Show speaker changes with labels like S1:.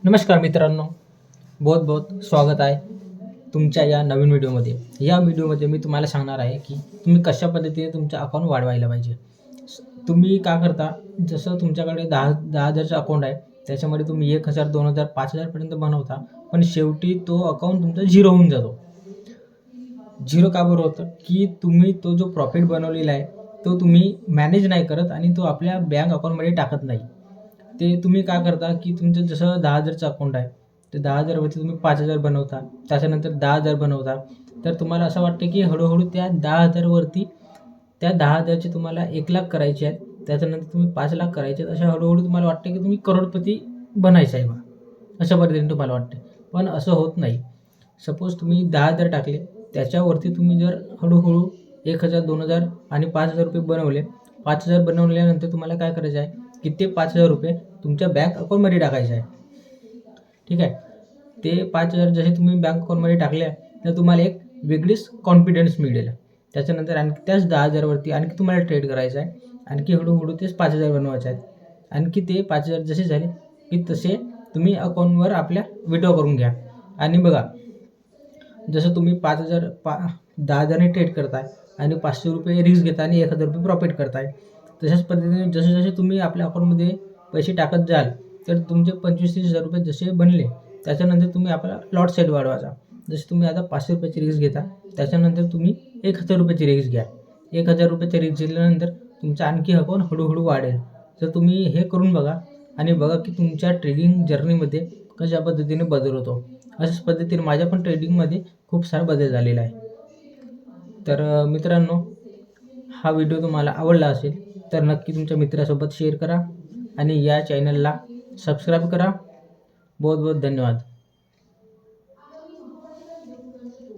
S1: नमस्कार मित्रांनो, बहुत बहुत स्वागत आहे तुमच्या या नवीन व्हिडिओमध्ये. या व्हिडिओमध्ये मी तुम्हाला सांगणार आहे की तुम्ही कशा पद्धतीने तुमचं अकाउंट वाढवायला पाहिजे. तुम्ही का करता, जसं तुमच्याकडे 10,000चं अकाउंट आहे, त्याच्यामध्ये तुम्ही 1,000, 2,000, 5,000 पर्यंत बनवता, पण शेवटी तो अकाउंट तुमचा झिरो होऊन जातो. झिरो का बरं होतं, की तुम्ही तो जो प्रॉफिट बनवलेला आहे तो तुम्ही मॅनेज नाही करत आणि तो आपल्या बँक अकाउंटमध्ये टाकत नाही. ते तुम्ही काय करता, की तुमचं जसं 10,000चं अकाउंट आहे, ते 10,000 वरती तुम्ही 5,000 बनवता, त्याच्यानंतर 10,000 बनवता. तर तुम्हाला असं वाटतं, की हळूहळू त्या 10,000 वरती त्या 10,000चे तुम्हाला 1,00,000 करायचे आहेत, त्याच्यानंतर तुम्ही 5,00,000 करायचे आहेत. अशा हळूहळू तुम्हाला वाटतं, की तुम्ही करोडपती बनायचं आहे बा, अशा पद्धतीने तुम्हाला वाटते. पण असं होत नाही. सपोज तुम्ही 10,000 टाकले, त्याच्यावरती तुम्ही जर हळूहळू 1,000, 2,000 आणि 5,000 रुपये बनवले. 5,000 बनवल्यानंतर तुम्हाला काय करायचं आहे, की ते 5,000 रुपये तुमच्या बँक अकाउंटमध्ये टाकायचे आहे. ठीक आहे. ते 5,000 जसे तुम्ही बँक अकाउंटमध्ये टाकले, तर तुम्हाला एक वेगळीच कॉन्फिडन्स मिळेल. त्याच्यानंतर आणखी त्याच 10,000 वरती आणखी तुम्हाला ट्रेड करायचं आहे. आणखी हळूहळू तेच 5,000 बनवायचे आहेत. आणखी ते 5,000 जसे झाले, की तसे तुम्ही अकाउंटवर आपल्या विड्रॉ करून घ्या. आणि बघा, जसं तुम्ही 10,000 ने ट्रेड करताय आणि ₹500 रिस्क घेता आणि ₹1,000 प्रॉफिट करताय. तशाच पद्धतीने जसे-जसे तुम्ही आपल्या अकाउंटमध्ये पैसे टाकत जाल, तर तुमचे 25,000-30,000 जसे बनले, त्याच्यानंतर तुम्ही आपला लॉट साईज वाढवायचा. जसे तुम्ही आता ₹500 रिस्क घेता, त्याच्यानंतर तुम्ही ₹1,000 रिस्क घ्या. ₹1,000 रिस्क घेतल्यानंतर तुमचं आणखी अकाउंट हळूहळू वाढेल. तर तुम्ही हे करून बघा आणि बघा की तुमच्या ट्रेडिंग जर्नीमध्ये कशा पद्धतीने बदल होतो. अशाच पद्धतीने माझ्या पण ट्रेडिंगमध्ये खूप सारा बदल झालेला आहे. तर मित्रांनो, हा व्हिडिओ तुम्हाला आवडला असेल तर नक्की तुमच्या मित्रासोबत शेअर करा आणि या चॅनलला सबस्क्राईब करा. बहुत बहुत धन्यवाद.